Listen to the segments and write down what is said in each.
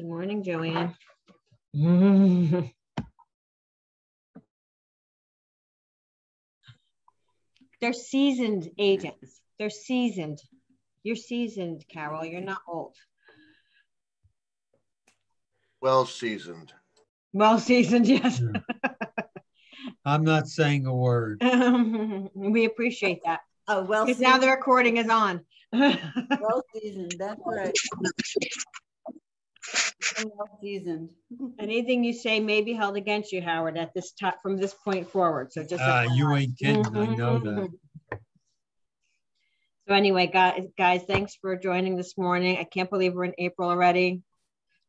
Good morning, Joanne. They're seasoned agents. They're seasoned. You're seasoned, Carol. You're not old. Well seasoned. Well seasoned, yes. I'm not saying a word. We appreciate that. Oh, well Because now the recording is on. Well seasoned, that's right. Well seasoned. Anything you say may be held against you, Howard, at this time from this point forward. So just You ain't kidding. I know that. So anyway, guys, thanks for joining this morning. I can't believe we're in April already.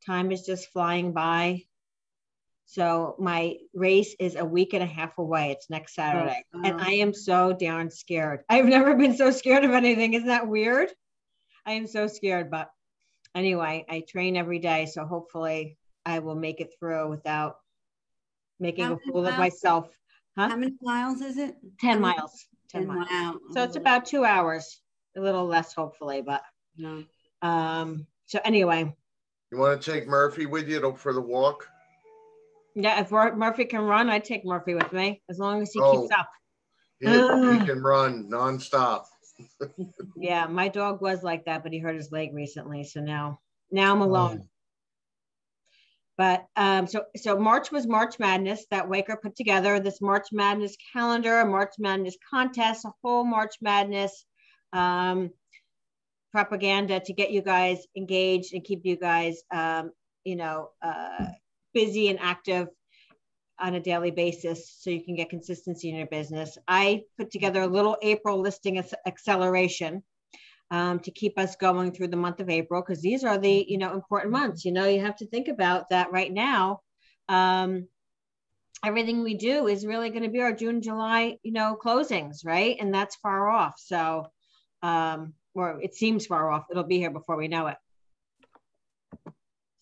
Time is just flying by. So my race is a week and a half away. It's next Saturday. And I am so darn scared. I've never been so scared of anything. Isn't that weird? I am so scared, but anyway, I train every day. So hopefully I will make it through without making a fool of myself. Huh? How many miles is it? 10 miles. 10 miles. Wow. So it's about 2 hours, a little less, hopefully, but no. So anyway. You want to take Murphy with you for the walk? Yeah, if Murphy can run, I'd take Murphy with me, as long as he keeps up. Yeah, he can run nonstop. Yeah, my dog was like that, but he hurt his leg recently. So now I'm alone. But so March was March Madness that Waker put together, this March Madness calendar, a March Madness contest, a whole March Madness propaganda to get you guys engaged and keep you guys, busy and active on a daily basis so you can get consistency in your business. I put together a little April listing acceleration to keep us going through the month of April, because these are the, important months. You have to think about that right now. Everything we do is really going to be our June, July, closings, right? And that's far off. So, or it seems far off. It'll be here before we know it.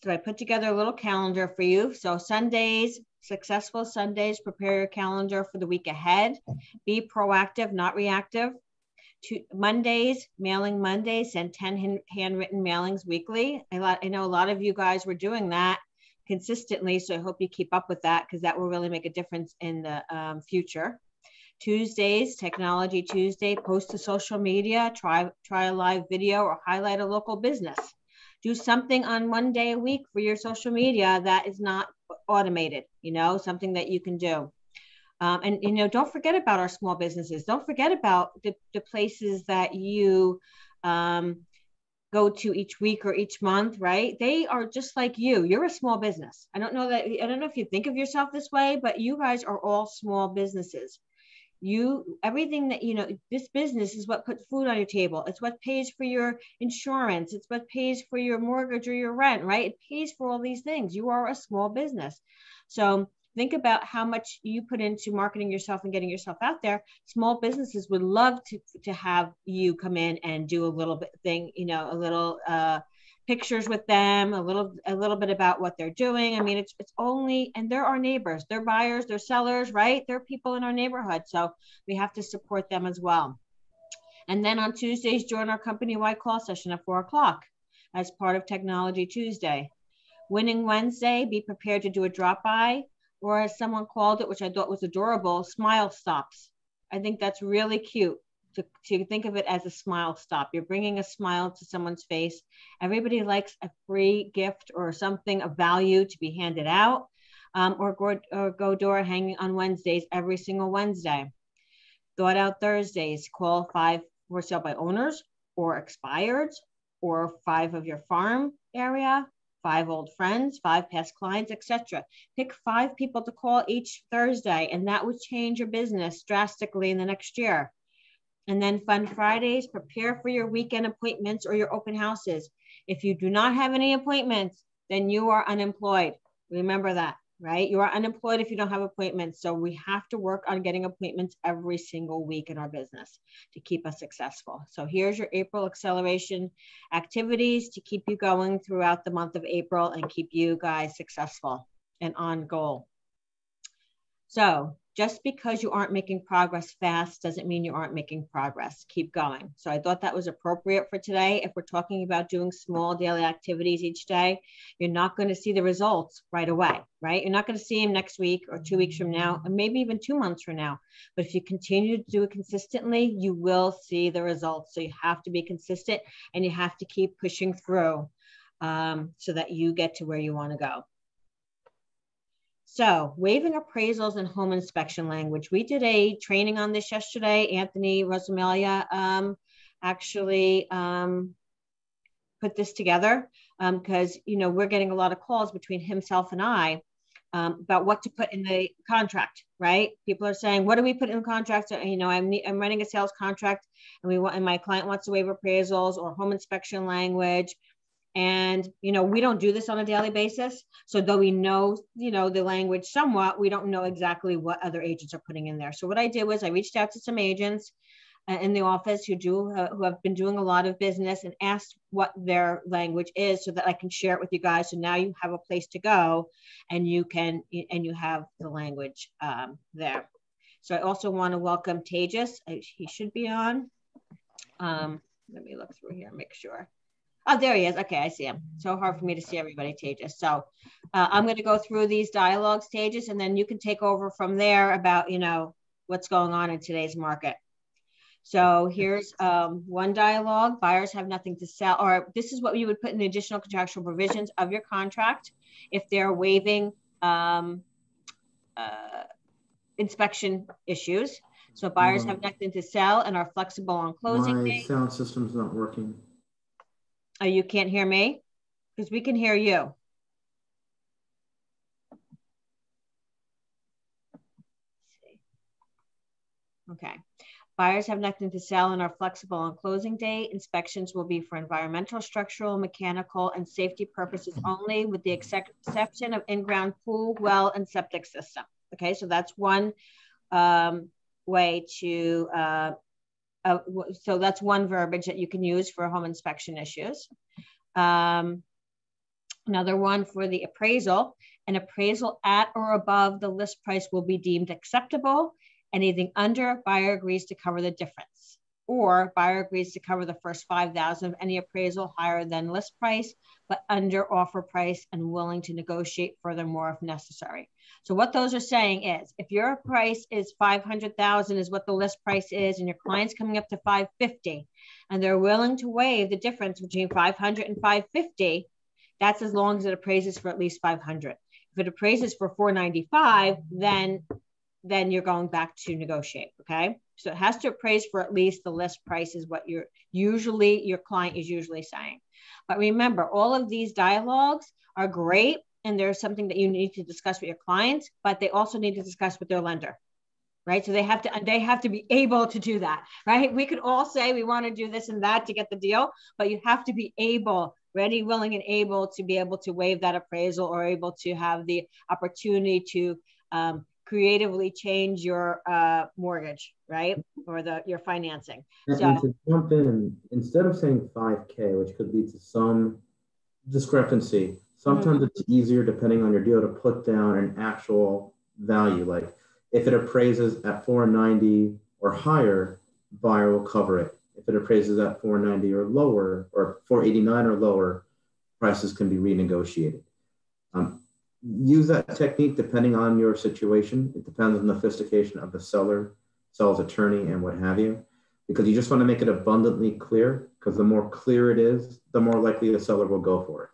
So I put together a little calendar for you. So Sundays, successful Sundays, prepare your calendar for the week ahead. Be proactive, not reactive. Mondays, mailing Mondays, send 10 handwritten mailings weekly. I know a lot of you guys were doing that consistently, so I hope you keep up with that, because that will really make a difference in the future. Tuesdays, Technology Tuesday, post to social media, try a live video or highlight a local business. Do something on one day a week for your social media that is not automated, something that you can do. And don't forget about our small businesses. Don't forget about the places that you go to each week or each month, right? They are just like you. You're a small business. I don't know if you think of yourself this way, but you guys are all small businesses. Everything that, this business is what puts food on your table. It's what pays for your insurance. It's what pays for your mortgage or your rent, right? It pays for all these things. You are a small business. So think about how much you put into marketing yourself and getting yourself out there. Small businesses would love to have you come in and do a little bit thing, a little pictures with them, a little bit about what they're doing. I mean, it's only, and they're our neighbors, they're buyers, they're sellers, right? They're people in our neighborhood. So we have to support them as well. And then on Tuesdays, join our company-wide call session at 4:00 as part of Technology Tuesday. Winning Wednesday, be prepared to do a drop-by, or as someone called it, which I thought was adorable, smile stops. I think that's really cute to think of it as a smile stop. You're bringing a smile to someone's face. Everybody likes a free gift or something of value to be handed out, or go door hanging on Wednesdays, every single Wednesday. Thought Out Thursdays, call 5 for sale by owners or expired, or 5 of your farm area, 5 old friends, 5 past clients, etc. Pick 5 people to call each Thursday, and that would change your business drastically in the next year. And then Fun Fridays, prepare for your weekend appointments or your open houses. If you do not have any appointments, then you are unemployed. Remember that, right? You are unemployed if you don't have appointments. So we have to work on getting appointments every single week in our business to keep us successful. So here's your April acceleration activities to keep you going throughout the month of April and keep you guys successful and on goal. So just because you aren't making progress fast doesn't mean you aren't making progress. Keep going. So I thought that was appropriate for today. If we're talking about doing small daily activities each day, you're not going to see the results right away, right? You're not going to see them next week or 2 weeks from now, and maybe even 2 months from now. But if you continue to do it consistently, you will see the results. So you have to be consistent and you have to keep pushing through so that you get to where you want to go. So waiving appraisals and home inspection language. We did a training on this yesterday. Anthony Rosamalia actually put this together because, you know, we're getting a lot of calls between himself and I about what to put in the contract, right? People are saying, what do we put in the contract? You know, I'm running a sales contract and my client wants to waive appraisals or home inspection language. And, you know, we don't do this on a daily basis. So though we know, you know, the language somewhat, we don't know exactly what other agents are putting in there. So what I did was I reached out to some agents in the office who have been doing a lot of business and asked what their language is so that I can share it with you guys. So now you have a place to go and you have the language there. So I also want to welcome Tejas. He should be on. Let me look through here and make sure. Oh, there he is. Okay, I see him. So hard for me to see everybody, Tejas. So I'm going to go through these dialogues, Tejas, and then you can take over from there about, you know, what's going on in today's market. So here's one dialogue. Buyers have nothing to sell, or this is what you would put in the additional contractual provisions of your contract if they're waiving inspection issues. So buyers have nothing to sell and are flexible on closing. My sound system's not working. Oh, you can't hear me? Because we can hear you. Okay. Buyers have nothing to sell and are flexible on closing date. Inspections will be for environmental, structural, mechanical, and safety purposes only, with the exception of in-ground pool, well, and septic system. Okay, so that's one way to so that's one verbiage that you can use for home inspection issues. Another one for the appraisal. An appraisal at or above the list price will be deemed acceptable. Anything under, buyer agrees to cover the difference. Or buyer agrees to cover the first $5,000 of any appraisal higher than list price, but under offer price and willing to negotiate furthermore if necessary. So what those are saying is, if your price is $500,000 is what the list price is, and your client's coming up to $550,000, and they're willing to waive the difference between $500,000 and $550,000, that's as long as it appraises for at least $500,000. If it appraises for $495,000, then you're going back to negotiate. Okay, so it has to appraise for at least the list price is what your client is usually saying. But remember, all of these dialogues are great, and there's something that you need to discuss with your clients, but they also need to discuss with their lender, right? So they have to be able to do that, right? We could all say we want to do this and that to get the deal, but you have to be able, ready, willing, and able to be able to waive that appraisal or able to have the opportunity to creatively change your mortgage, right? Or your financing. And to jump in, instead of saying 5K, which could lead to some discrepancy, sometimes it's easier, depending on your deal, to put down an actual value. Like if it appraises at 490 or higher, buyer will cover it. If it appraises at 490 or lower, or 489 or lower, prices can be renegotiated. Use that technique depending on your situation. It depends on the sophistication of the seller's attorney, and what have you, because you just want to make it abundantly clear, because the more clear it is, the more likely the seller will go for it.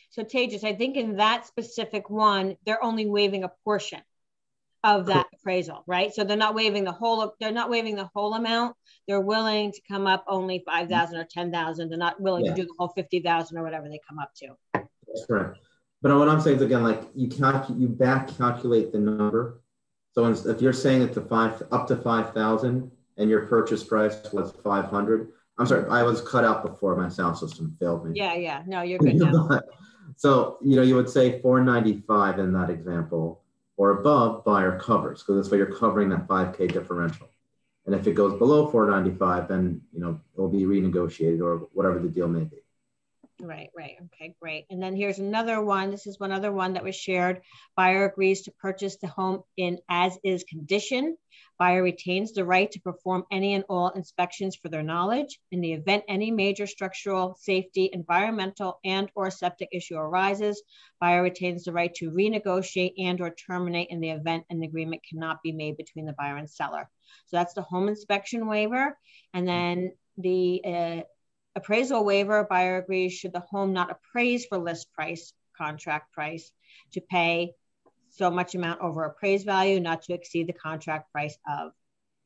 So Tejas, I think in that specific one, they're only waiving a portion of that appraisal, right? So they're not waiving the whole amount. They're willing to come up only 5,000 or 10,000. They're not willing to do the whole 50,000 or whatever they come up to. That's correct. But what I'm saying is, again, like you back calculate the number. So if you're saying it's up to 5,000 and your purchase price was 500, I'm sorry, I was cut out before, my sound system failed me. Yeah. No, you're good now. So, you would say 495 in that example, or above, buyer covers, because that's why you're covering that 5K differential. And if it goes below 495, then, it will be renegotiated or whatever the deal may be. Right. Okay, great. And then here's another one. This is one other one that was shared. Buyer agrees to purchase the home in as-is condition. Buyer retains the right to perform any and all inspections for their knowledge. In the event any major structural, safety, environmental, and or septic issue arises, buyer retains the right to renegotiate and or terminate in the event an agreement cannot be made between the buyer and seller. So that's the home inspection waiver. And then the appraisal waiver, buyer agrees should the home not appraise for list price, contract price, to pay so much amount over appraised value, not to exceed the contract price of.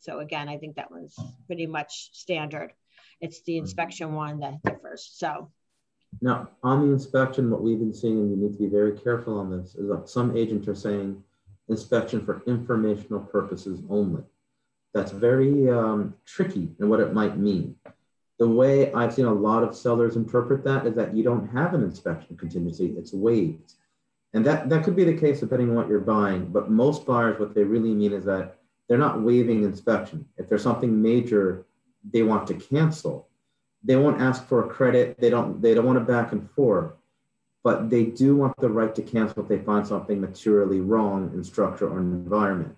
So again, I think that one's pretty much standard. It's the inspection one that differs. So now on the inspection, what we've been seeing, and you need to be very careful on this, is that some agents are saying inspection for informational purposes only. That's very tricky in what it might mean. The way I've seen a lot of sellers interpret that is that you don't have an inspection contingency, it's waived. And that could be the case depending on what you're buying, but most buyers, what they really mean is that they're not waiving inspection. If there's something major they want to cancel, they won't ask for a credit, they don't want to back and forth, but they do want the right to cancel if they find something materially wrong in structure or environment.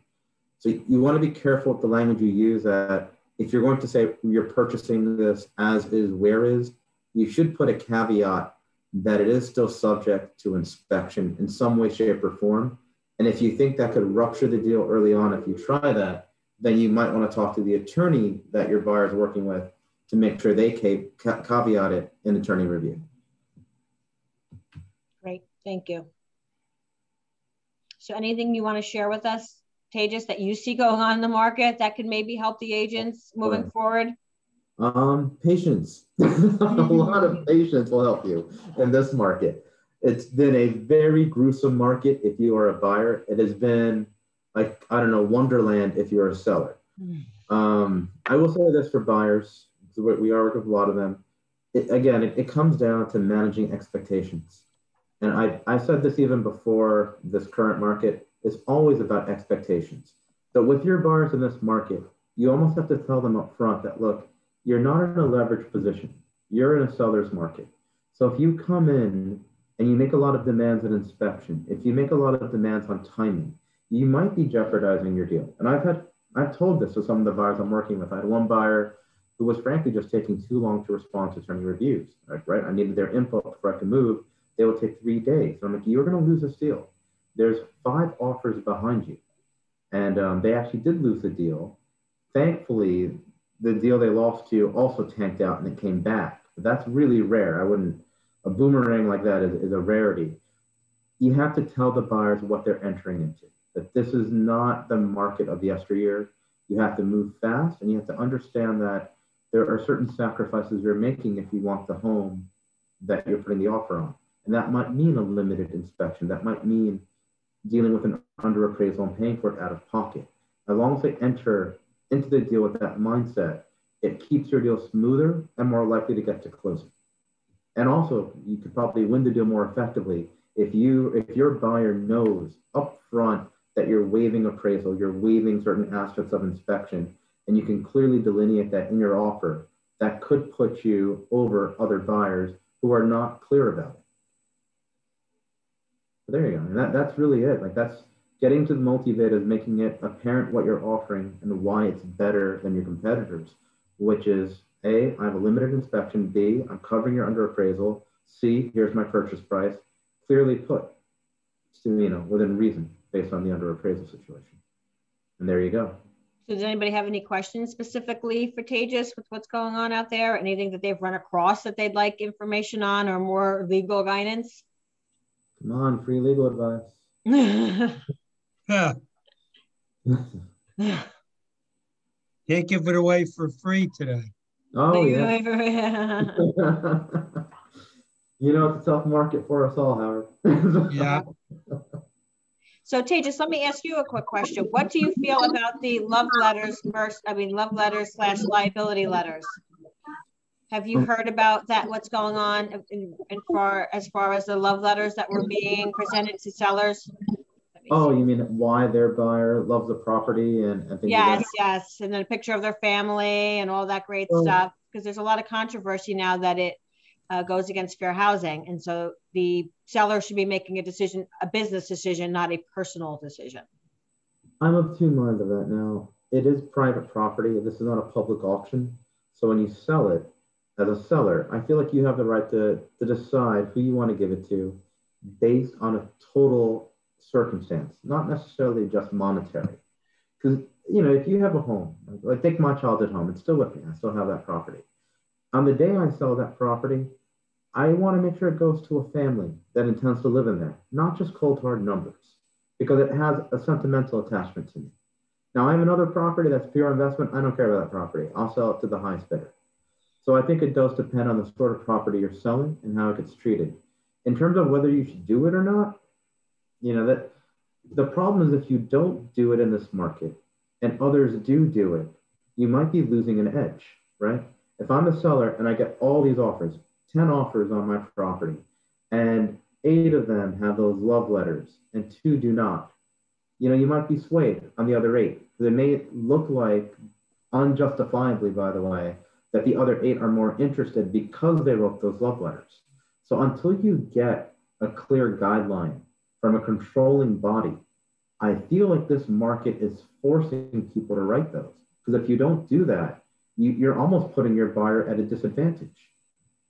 So you want to be careful with the language you use, that if you're going to say you're purchasing this as is, where is, you should put a caveat that it is still subject to inspection in some way, shape, or form. And if you think that could rupture the deal early on, if you try that, then you might want to talk to the attorney that your buyer is working with to make sure they caveat it in attorney review. great, thank you. So anything you want to share with us, Tejas, that you see going on in the market that could maybe help the agents moving forward? Patience. A lot of patience will help you in this market. It's been a very gruesome market if you are a buyer. It has been like, I don't know, wonderland if you're a seller. I will say this for buyers, we are working with a lot of them. It comes down to managing expectations. And I said this even before this current market, it's always about expectations. So with your buyers in this market, you almost have to tell them up front that, look, you're not in a leverage position. You're in a seller's market. So if you come in and you make a lot of demands on inspection, if you make a lot of demands on timing, you might be jeopardizing your deal. And I've told this to some of the buyers I'm working with. I had one buyer who was frankly just taking too long to respond to attorney reviews, right? I needed their input before I could move. They would take 3 days. So I'm like, you're going to lose this deal. There's 5 offers behind you. And they actually did lose the deal. Thankfully, the deal they lost to also tanked out and it came back. But that's really rare. A boomerang like that is a rarity. You have to tell the buyers what they're entering into, that this is not the market of yesteryear. You have to move fast, and you have to understand that there are certain sacrifices you're making if you want the home that you're putting the offer on. And that might mean a limited inspection. That might mean dealing with an under appraisal and paying for it out of pocket. As long as they enter into the deal with that mindset, it keeps your deal smoother and more likely to get to closing. And also, you could probably win the deal more effectively if your buyer knows up front that you're waiving appraisal, you're waiving certain aspects of inspection, and you can clearly delineate that in your offer. That could put you over other buyers who are not clear about it. So there you go. And that's really it. Like, that's getting to the multi-bid, is making it apparent what you're offering and why it's better than your competitors, which is A, I have a limited inspection. B, I'm covering your under appraisal. C, here's my purchase price. Clearly put, within reason, based on the under appraisal situation. And there you go. So does anybody have any questions specifically for Tejas with what's going on out there? Anything that they've run across that they'd like information on or more legal guidance? Come on, free legal advice. Yeah. Can't give it away for free today. Oh, yeah. It's a tough market for us all, Howard. Yeah. So Tejas, let me ask you a quick question. What do you feel about the love letters / liability letters? Have you heard about that? What's going on as far as the love letters that were being presented to sellers? Oh, you mean why their buyer loves the property and things like that? Yes. And then a picture of their family and all that great stuff. Because there's a lot of controversy now that goes against fair housing. And so the seller should be making a decision, a business decision, not a personal decision. I'm of two minds of that now. It is private property. This is not a public auction. So when you sell it as a seller, I feel like you have the right to decide who you want to give it to based on a total circumstance, not necessarily just monetary. Because, you know, if you have a home, like take my childhood home, it's still with me. I still have that property. On the day I sell that property, I want to make sure it goes to a family that intends to live in there, not just cold hard numbers, because it has a sentimental attachment to me. Now, I have another property that's pure investment. I don't care about that property. I'll sell it to the highest bidder. So I think it does depend on the sort of property you're selling and how it gets treated. In terms of whether you should do it or not, you know, that the problem is if you don't do it in this market and others do it, you might be losing an edge, right? If I'm a seller and I get all these offers, 10 offers on my property, and 8 of them have those love letters and 2 do not, you know, you might be swayed on the other 8. It may look like, unjustifiably, by the way, that the other 8 are more interested because they wrote those love letters. So until you get a clear guideline from a controlling body, I feel like this market is forcing people to write those. Because if you don't do that, you're almost putting your buyer at a disadvantage.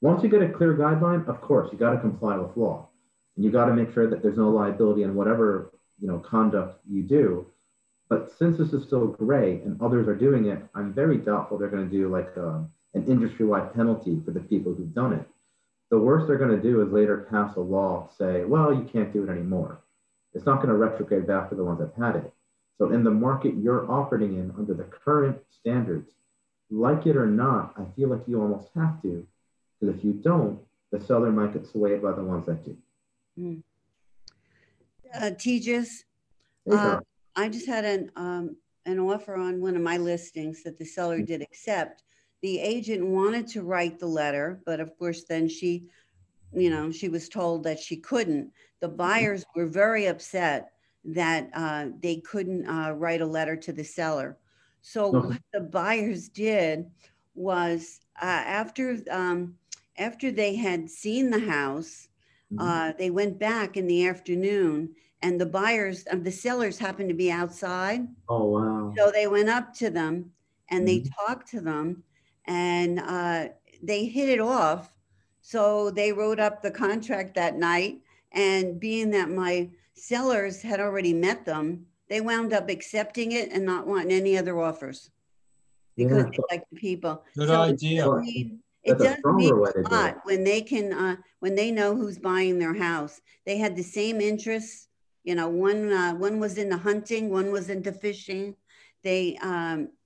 Once you get a clear guideline, of course, you got to comply with law. And you got to make sure that there's no liability in whatever, you know, conduct you do. But since this is still gray and others are doing it, I'm very doubtful they're going to do like an industry-wide penalty for the people who've done it. The worst they're going to do is later pass a law, say, well, you can't do it anymore. It's not going to retrograde back to the ones that had it. So in the market you're operating in under the current standards, like it or not, I feel like you almost have to, because if you don't, the seller might get swayed by the ones that do. Tejas, I just had an offer on one of my listings that the seller did accept. The agent wanted to write the letter, but of course then she, you know, she was told that she couldn't. The buyers were very upset that they couldn't write a letter to the seller. So what the buyers did was after they had seen the house, they went back in the afternoon, and the buyers, the sellers happened to be outside. Oh, wow. So they went up to them and they talked to them, and they hit it off. So they wrote up the contract that night, and being that my sellers had already met them, they wound up accepting it and not wanting any other offers because they like the people. Good So idea. it does mean a lot when they can, when they know who's buying their house. They had the same interests. You know, one was into hunting, one was into fishing. They,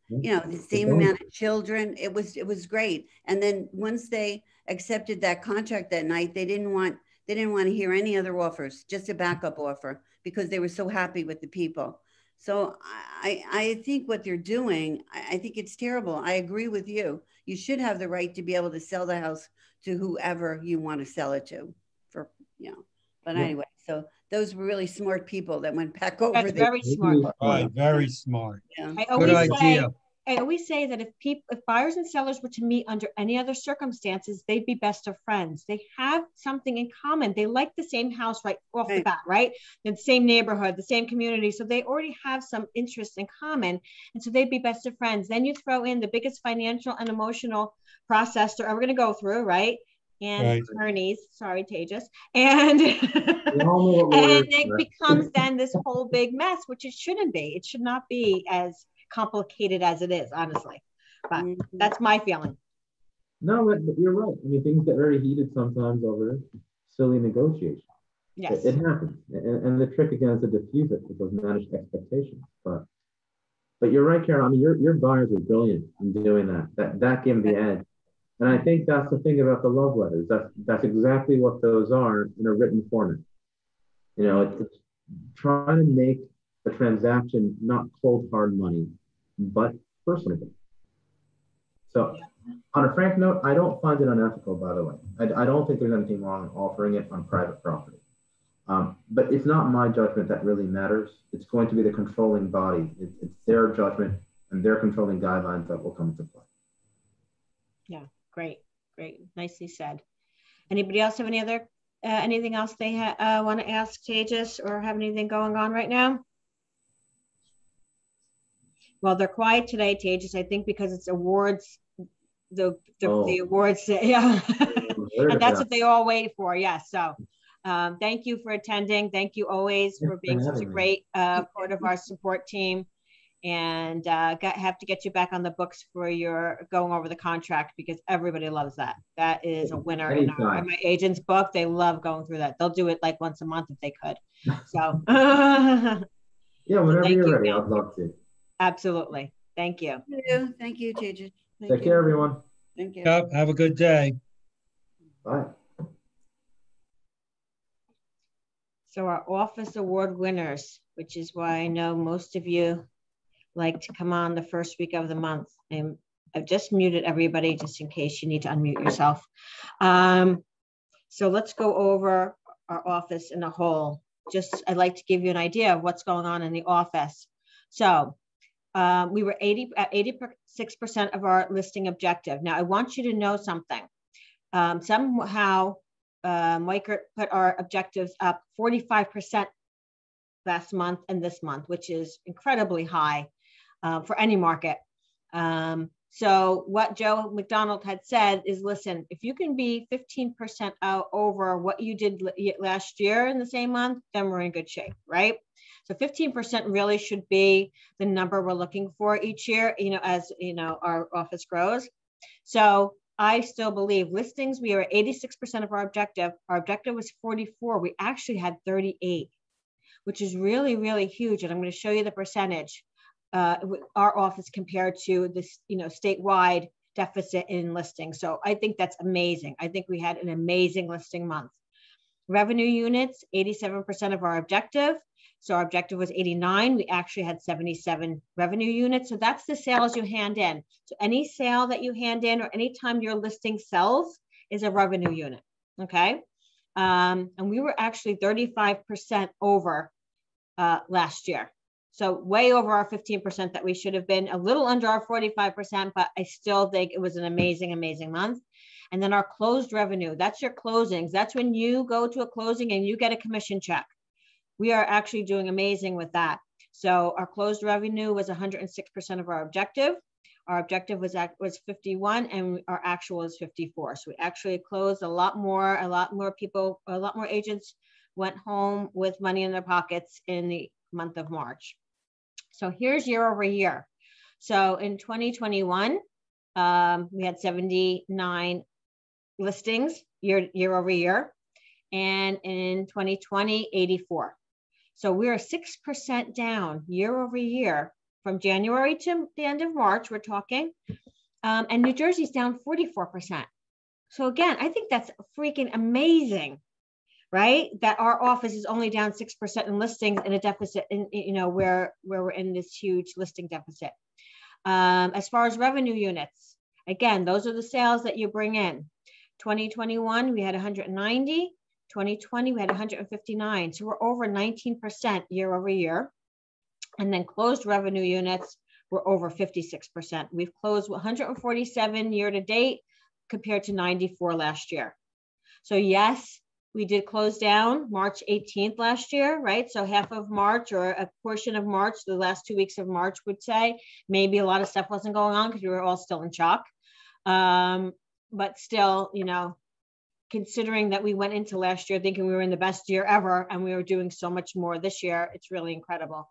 you know, the same amount of children. It was great. And then once they accepted that contract that night, they didn't want to hear any other offers, just a backup offer, because they were so happy with the people. So I think what they're doing, I think it's terrible. I agree with you. You should have the right to be able to sell the house to whoever you want to sell it to, for, you know. But anyway, so those were really smart people that went back over. That's very smart. Right, very smart. Yeah. Good idea. I always say that if buyers and sellers were to meet under any other circumstances, they'd be best of friends. They have something in common. They like the same house right off the bat, right? The same neighborhood, the same community. So they already have some interests in common. And so they'd be best of friends. Then you throw in the biggest financial and emotional process they're ever going to go through, right? And attorneys, sorry, Tejas. And, and it becomes then this whole big mess, which it shouldn't be. It should not be as complicated as it is, honestly. But that's my feeling. No, but you're right. I mean, things get very heated sometimes over silly negotiation. Yes. It happens. And the trick again is to diffuse it with those managed expectations. But you're right, Carol. I mean, your buyers are brilliant in doing that. That gave them the edge. And I think that's the thing about the love letters. That's exactly what those are in a written format. You know, it's trying to make the transaction not cold hard money, but personable. So on a frank note, I don't find it unethical, by the way. I don't think there's anything wrong in offering it on private property. But it's not my judgment that really matters. It's going to be the controlling body. It's their judgment and their controlling guidelines that will come into play. Yeah, great. Nicely said. Anybody else have any other, anything else they want to ask Tejas or have anything going on right now? Well, they're quiet today, Tejas, I think because it's awards, the awards, yeah. And that's what they all wait for, yes. So thank you for attending. Thank you always for being such a great part of our support team. And have to get you back on the books for your going over the contract because everybody loves that. That is a winner in my agent's book. They love going through that. They'll do it like once a month if they could. So yeah, whenever you're ready, I'd love to. Absolutely. Thank you. Thank you, Tejas. Take care, everyone. Thank you. Yep, have a good day. Bye. So our office award winners, which is why I know most of you like to come on the first week of the month. And I've just muted everybody just in case you need to unmute yourself. So let's go over our office in a whole. Just, I'd like to give you an idea of what's going on in the office. So we were 86% of our listing objective. Now I want you to know something. Somehow Mike put our objectives up 45% last month and this month, which is incredibly high for any market. So what Joe McDonald had said is, listen, if you can be 15% out over what you did last year in the same month, then we're in good shape, right? So 15% really should be the number we're looking for each year, as our office grows. So I still believe listings, we are at 86% of our objective. Our objective was 44. We actually had 38, which is really, really huge. And I'm going to show you the percentage. Our office compared to this, statewide deficit in listings. So I think that's amazing. I think we had an amazing listing month. Revenue units, 87% of our objective. So our objective was 89. We actually had 77 revenue units. So that's the sales you hand in. So any sale that you hand in or anytime your listing sells is a revenue unit. Okay. And we were actually 35% over last year. So way over our 15% that we should have been, a little under our 45%, but I still think it was an amazing, amazing month. And then our closed revenue, that's your closings. That's when you go to a closing and you get a commission check. We are actually doing amazing with that. So our closed revenue was 106% of our objective. Our objective was 51 and our actual is 54. So we actually closed a lot more people, a lot more agents went home with money in their pockets in the month of March. So here's year over year. So in 2021, we had 79 listings year over year. And in 2020, 84. So we're 6% down year over year from January to the end of March, we're talking. And New Jersey's down 44%. So again, I think that's freaking amazing, right? That our office is only down 6% in listings in a deficit, where we're in this huge listing deficit. As far as revenue units, again, those are the sales that you bring in. 2021, we had 190. 2020, we had 159. So we're over 19% year over year. And then closed revenue units were over 56%. We've closed 147 year to date compared to 94 last year. So yes, we did close down March 18th last year, right? So half of March or a portion of March, the last 2 weeks of March would say, maybe a lot of stuff wasn't going on because we were all still in shock. But still, considering that we went into last year thinking we were in the best year ever and we were doing so much more this year, it's really incredible.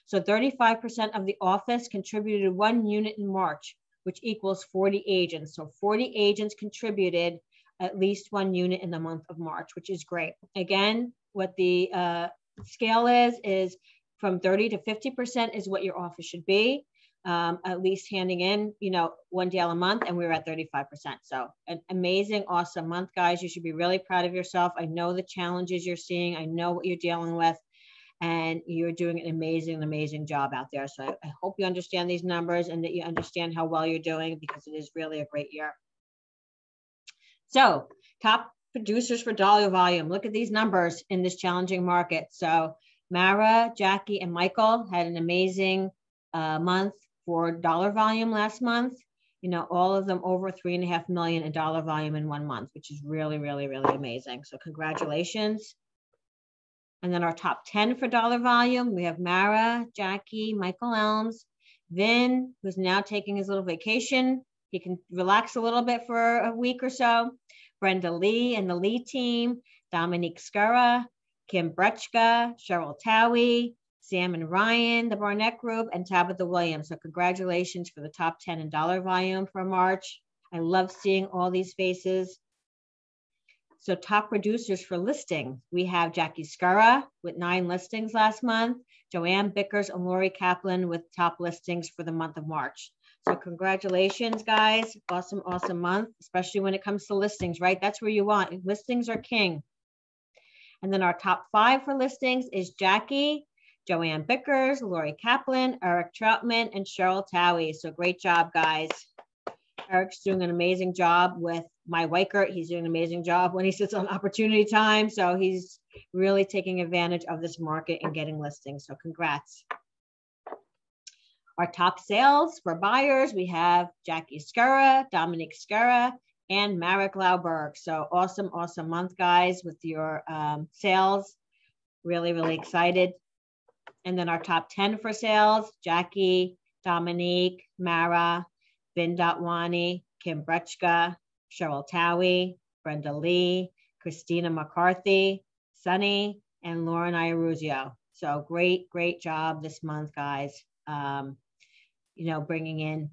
So 35% of the office contributed 1 unit in March, which equals 40 agents. So 40 agents contributed at least 1 unit in the month of March, which is great. Again, what the scale is from 30 to 50% is what your office should be. At least handing in, 1 deal a month, and we were at 35%. So an amazing, awesome month, guys. You should be really proud of yourself. I know the challenges you're seeing. I know what you're dealing with, and you're doing an amazing job out there. So I hope you understand these numbers and that you understand how well you're doing because it is really a great year. So top producers for dollar volume. Look at these numbers in this challenging market. So Mara, Jackie, and Michael had an amazing month for dollar volume last month. all of them over $3.5 million in dollar volume in 1 month, which is really, really, really amazing. So congratulations. And then our top 10 for dollar volume, we have Mara, Jackie, Michael Elms, Vin, who's now taking his little vacation. He can relax a little bit for a week or so. Brenda Lee and the Lee team, Dominique Skura, Kim Brechka, Cheryl Towie, Sam and Ryan, the Barnett Group, and Tabitha Williams. So congratulations for the top 10 in dollar volume for March. I love seeing all these faces. So top producers for listings, we have Jackie Skura with 9 listings last month, Joanne Bickers and Lori Kaplan with top listings for the month of March. So congratulations, guys. Awesome, awesome month, especially when it comes to listings, right? That's where you want. Listings are king. And then our top 5 for listings is Jackie, Joanne Bickers, Lori Kaplan, Eric Troutman, and Cheryl Towie. So great job, guys. Eric's doing an amazing job with My Weichert. He's doing an amazing job when he sits on opportunity time. So he's really taking advantage of this market and getting listings. So congrats. Our top sales for buyers, we have Jackie Skura, Dominique Skura, and Marek Lauberg. So awesome, awesome month, guys, with your sales. Really, really excited. And then our top 10 for sales, Jackie, Dominique, Mara, Vin Dotwani, Kim Brechka, Cheryl Towie, Brenda Lee, Christina McCarthy, Sunny, and Lauren Iaruzio. So great, great job this month, guys. Bringing in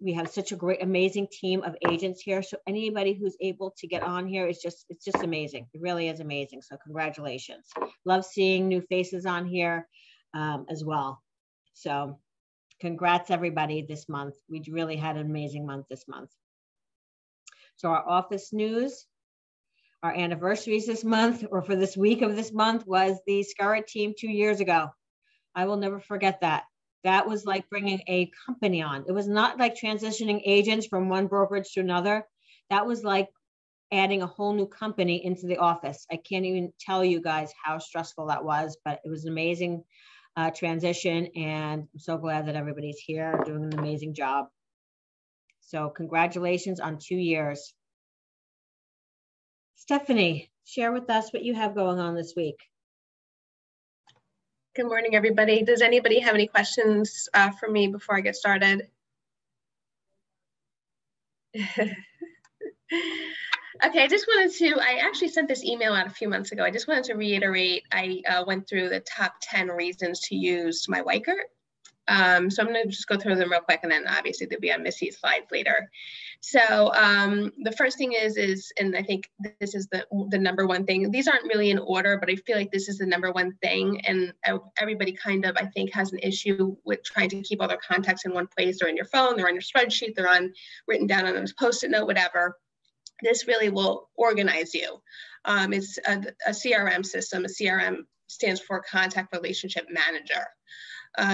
we have such a great, amazing team of agents here. So anybody who's able to get on here it's just amazing. It really is amazing. So congratulations. Love seeing new faces on here as well. So congrats everybody this month. We really had an amazing month this month. So our office news, our anniversaries this month, or for this week of this month, was the Skura team 2 years ago. I will never forget that. That was like bringing a company on. It was not like transitioning agents from one brokerage to another. That was like adding a whole new company into the office. I can't even tell you guys how stressful that was, but it was an amazing transition, and I'm so glad that everybody's here doing an amazing job. So congratulations on 2 years. Stephanie, share with us what you have going on this week. Good morning, everybody. Does anybody have any questions for me before I get started? Okay, I actually sent this email out a few months ago. I just wanted to reiterate, I went through the top 10 reasons to use My Weichert. So I'm going to just go through them real quick, and then obviously they'll be on Missy's slides later. So the first thing is, and I think this is the number one thing. These aren't really in order, but I feel like this is the number one thing. And everybody kind of, I think, has an issue with trying to keep all their contacts in one place. They're in your phone, they're on your spreadsheet, they're written down on a Post-it note, whatever. This really will organize you. It's a CRM system. A CRM stands for Contact Relationship Manager.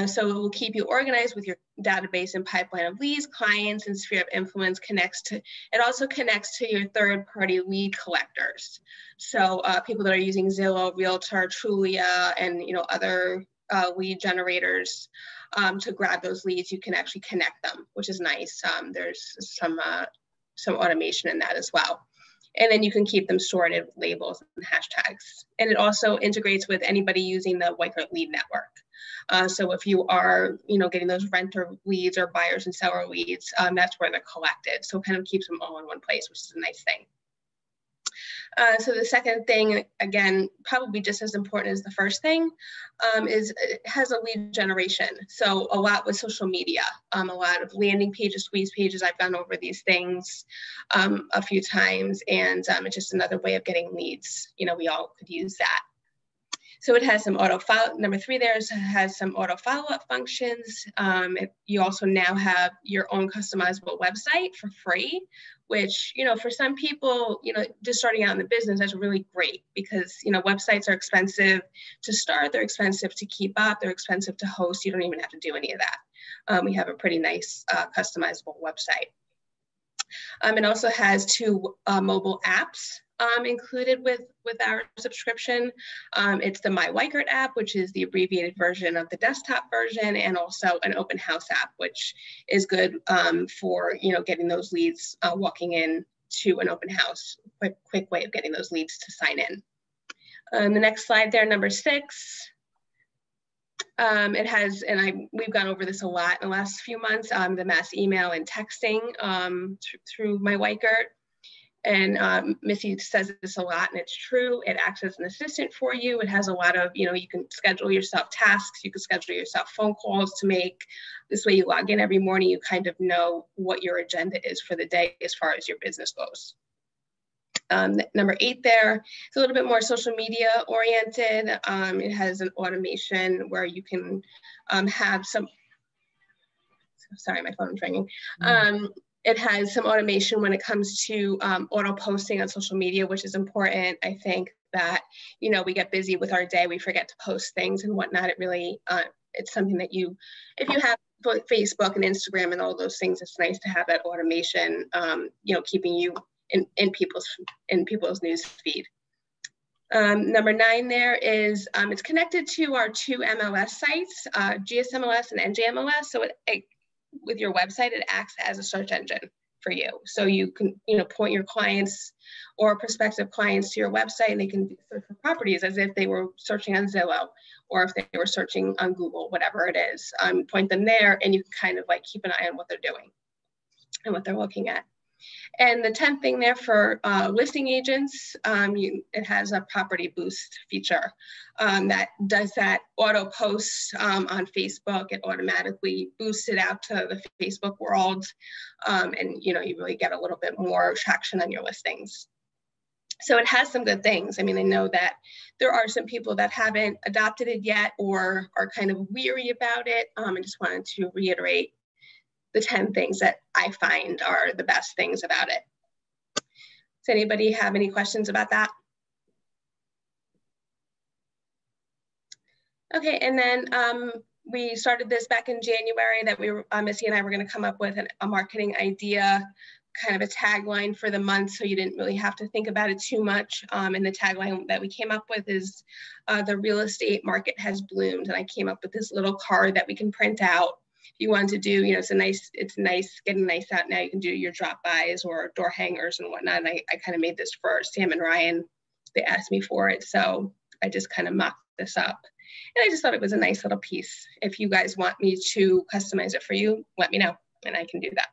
So it will keep you organized with your database and pipeline of leads, clients, and sphere of influence. It also connects to your third-party lead collectors. So people that are using Zillow, Realtor, Trulia, and other lead generators to grab those leads, you can actually connect them, which is nice. There's some automation in that as well. And then you can keep them stored in labels and hashtags. And it also integrates with anybody using the Weichert Lead Network. So if you are, getting those renter leads or buyers and seller leads, that's where they're collected. So it kind of keeps them all in one place, which is a nice thing. So the second thing, again, probably just as important as the first thing, is it has a lead generation. So a lot with social media, a lot of landing pages, squeeze pages. I've gone over these things a few times, and it's just another way of getting leads. We all could use that. So it has some auto follow. Number 3 there has some auto follow-up functions. You also now have your own customizable website for free, which, for some people, just starting out in the business, that's really great because, websites are expensive to start. They're expensive to keep up. They're expensive to host. You don't even have to do any of that. We have a pretty nice customizable website. It also has 2 mobile apps. included with our subscription. It's the My Weikert app, which is the abbreviated version of the desktop version, and also an open house app, which is good for, you know, getting those leads walking in to an open house. Quick way of getting those leads to sign in. The next slide there, number 6. It has, and we've gone over this a lot in the last few months, the mass email and texting through My Weikert. And Missy says this a lot, and it's true. It acts as an assistant for you. It has a lot of, you know, you can schedule yourself tasks. You can schedule yourself phone calls to make. This way you log in every morning, you kind of know what your agenda is for the day as far as your business goes. Number 8 there, it's a little bit more social media oriented. It has an automation where you can have some, sorry, my phone's ringing. It has some automation when it comes to auto posting on social media, which is important. I think that, you know, we get busy with our day, we forget to post things and whatnot. It really, it's something that you, if you have Facebook and Instagram and all those things, it's nice to have that automation, you know, keeping you in people's news feed. Number 9 there is, it's connected to our 2 MLS sites, GSMLS and NJMLS. So with your website, it acts as a search engine for you. So you can, you know, point your clients or prospective clients to your website, and they can search for properties as if they were searching on Zillow, or if they were searching on Google, whatever it is. Point them there, and you can kind of like keep an eye on what they're doing and what they're looking at. And the 10th thing there for listing agents, it has a property boost feature that does that auto post on Facebook. It automatically boosts it out to the Facebook world. And, you know, you really get a little bit more traction on your listings. So it has some good things. I mean, I know that there are some people that haven't adopted it yet or are kind of weary about it. I just wanted to reiterate the 10 things that I find are the best things about it. Does anybody have any questions about that? Okay, and then we started this back in January that we were, Missy and I were going to come up with a marketing idea, kind of a tagline for the month, so you didn't really have to think about it too much. And the tagline that we came up with is the real estate market has bloomed. And I came up with this little card that we can print out. If you want to do, you know, it's nice, getting nice out now. You can do your drop bys or door hangers and whatnot. And I kind of made this for Sam and Ryan. They asked me for it. So I just kind of mocked this up. And I just thought it was a nice little piece. If you guys want me to customize it for you, let me know and I can do that.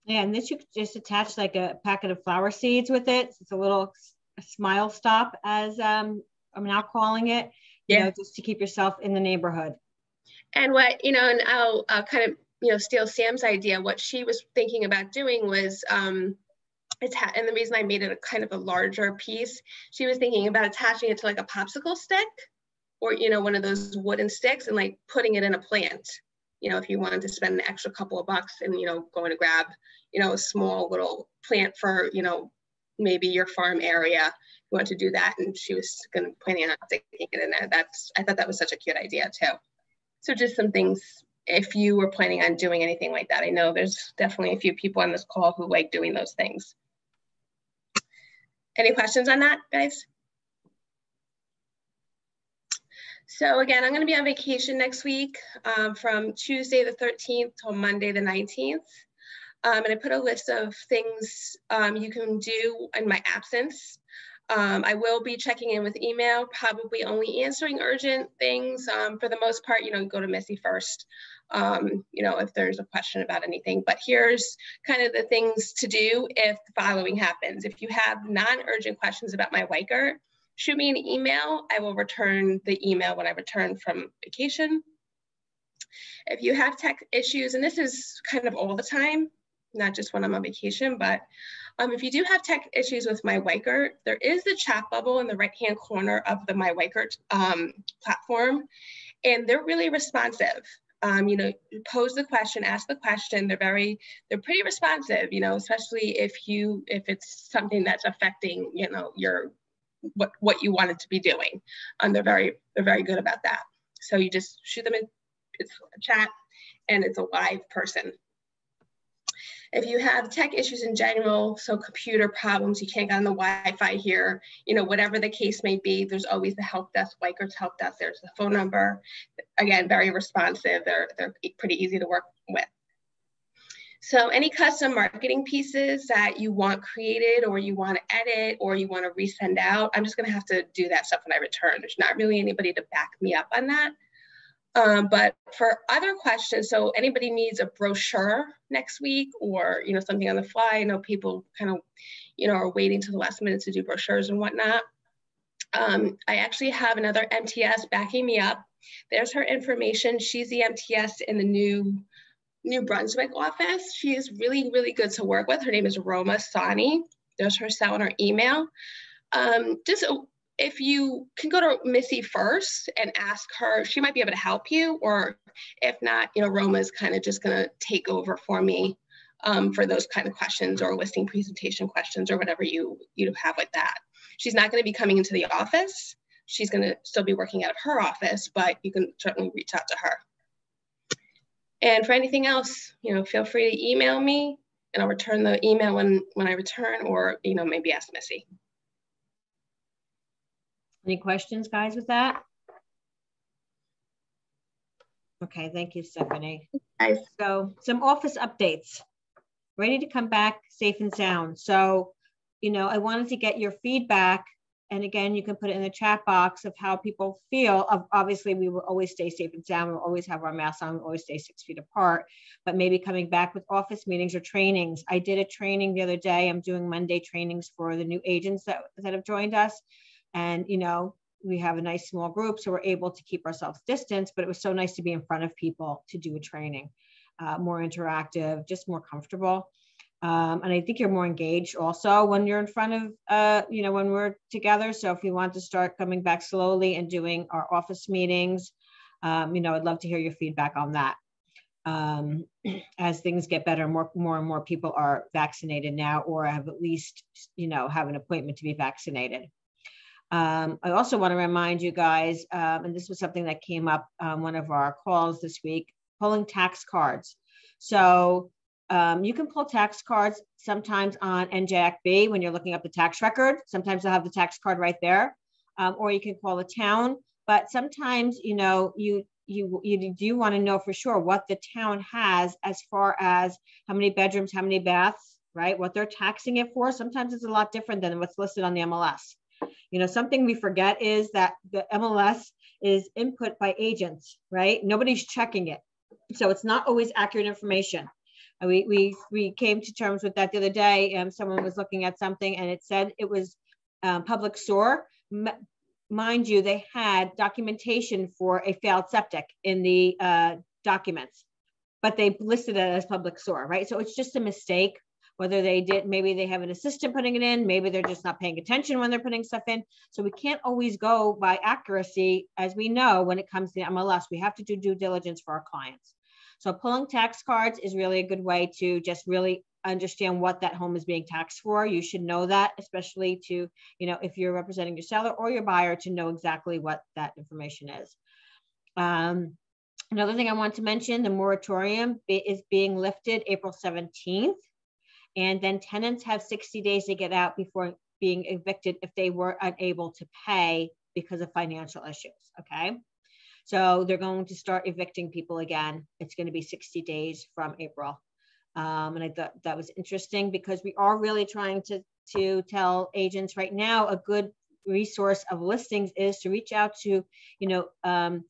Yeah, and this you could just attach like a packet of flower seeds with it. It's a little smile stop, as I'm now calling it, you know, just to keep yourself in the neighborhood. And what, you know, and I'll kind of, you know, steal Sam's idea. What she was thinking about doing was, and the reason I made it a kind of a larger piece, she was thinking about attaching it to like a popsicle stick or, you know, one of those wooden sticks and like putting it in a plant. You know, if you wanted to spend an extra couple of bucks and, you know, going to grab, you know, a small little plant for, you know, maybe your farm area, you want to do that. And she was planning on sticking it in there. I thought that was such a cute idea too. So just some things, if you were planning on doing anything like that. I know there's definitely a few people on this call who like doing those things. Any questions on that, guys? So again, I'm going to be on vacation next week from Tuesday the 13th till Monday the 19th. And I put a list of things you can do in my absence. I will be checking in with email, probably only answering urgent things. For the most part, you know, go to Missy first, you know, if there's a question about anything. But here's kind of the things to do if the following happens. If you have non-urgent questions about my Weikert, shoot me an email. I will return the email when I return from vacation. If you have tech issues, and this is kind of all the time, not just when I'm on vacation, but if you do have tech issues with my Weikert, there is the chat bubble in the right-hand corner of the My Weikert platform, and they're really responsive. You know, pose the question, ask the question. They're pretty responsive. You know, especially if it's something that's affecting, you know, what you wanted to be doing. They're very good about that. So you just shoot them in. It's a chat, and it's a live person. If you have tech issues in general, so computer problems, you can't get on the Wi-Fi here, you know, whatever the case may be, there's always the help desk, Weikert's help desk. There's the phone number. Again, very responsive. They're pretty easy to work with. So any custom marketing pieces that you want created or you want to edit or you want to resend out, I'm just going to have to do that stuff when I return. There's not really anybody to back me up on that. But for other questions, so anybody needs a brochure next week or, you know, something on the fly, I know people kind of, you know, are waiting to the last minute to do brochures and whatnot. I actually have another MTS backing me up. There's her information. She's the MTS in the New Brunswick office. She is really, really good to work with. Her name is Roma Sani. There's her cell and her email. Just if you can go to Missy first and ask her, she might be able to help you, or if not, you know, Roma is kind of just gonna take over for me for those kind of questions or listing presentation questions or whatever you have like that. She's not gonna be coming into the office. She's gonna still be working out of her office, but you can certainly reach out to her. And for anything else, you know, feel free to email me and I'll return the email when I return, or, you know, maybe ask Missy. Any questions, guys, with that? Okay, thank you, Stephanie. Nice. So some office updates. Ready to come back safe and sound. So, you know, I wanted to get your feedback. And again, you can put it in the chat box of how people feel. Obviously, we will always stay safe and sound. We'll always have our masks on. We'll always stay 6 feet apart. But maybe coming back with office meetings or trainings. I did a training the other day. I'm doing Monday trainings for the new agents that have joined us. And, you know, we have a nice small group, so we're able to keep ourselves distanced. But it was so nice to be in front of people to do a training, more interactive, just more comfortable. And I think you're more engaged also when you're in front of, you know, when we're together. So if you want to start coming back slowly and doing our office meetings, you know, I'd love to hear your feedback on that. As things get better, more and more people are vaccinated now, or have at least, you know, have an appointment to be vaccinated. I also want to remind you guys, and this was something that came up on one of our calls this week, pulling tax cards. So you can pull tax cards sometimes on NJACB when you're looking up the tax record. Sometimes they'll have the tax card right there, or you can call the town. But sometimes, you know, you do want to know for sure what the town has as far as how many bedrooms, how many baths, right? What they're taxing it for. Sometimes it's a lot different than what's listed on the MLS. You know, something we forget is that the MLS is input by agents, right? Nobody's checking it. So it's not always accurate information. We came to terms with that the other day. Someone was looking at something and it said it was public sewer. Mind you, they had documentation for a failed septic in the documents, but they listed it as public sewer, right? So it's just a mistake. Whether they did, maybe they have an assistant putting it in, maybe they're just not paying attention when they're putting stuff in. So we can't always go by accuracy, as we know, when it comes to MLS. We have to do due diligence for our clients. So pulling tax cards is really a good way to just really understand what that home is being taxed for. You should know that, especially to, you know, if you're representing your seller or your buyer, to know exactly what that information is. Another thing I want to mention, the moratorium is being lifted April 17th. And then tenants have 60 days to get out before being evicted if they were unable to pay because of financial issues, okay? So they're going to start evicting people again. It's going to be 60 days from April. And I thought that was interesting because we are really trying to tell agents right now, a good resource of listings is to reach out to, you know,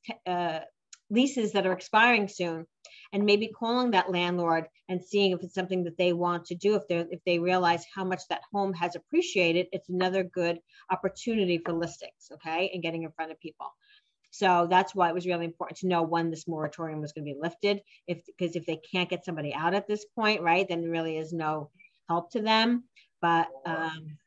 leases that are expiring soon, and maybe calling that landlord and seeing if it's something that they want to do. If they realize how much that home has appreciated, it's another good opportunity for listings, okay, and getting in front of people. So that's why it was really important to know when this moratorium was going to be lifted. Because if they can't get somebody out at this point, right, then there really is no help to them. But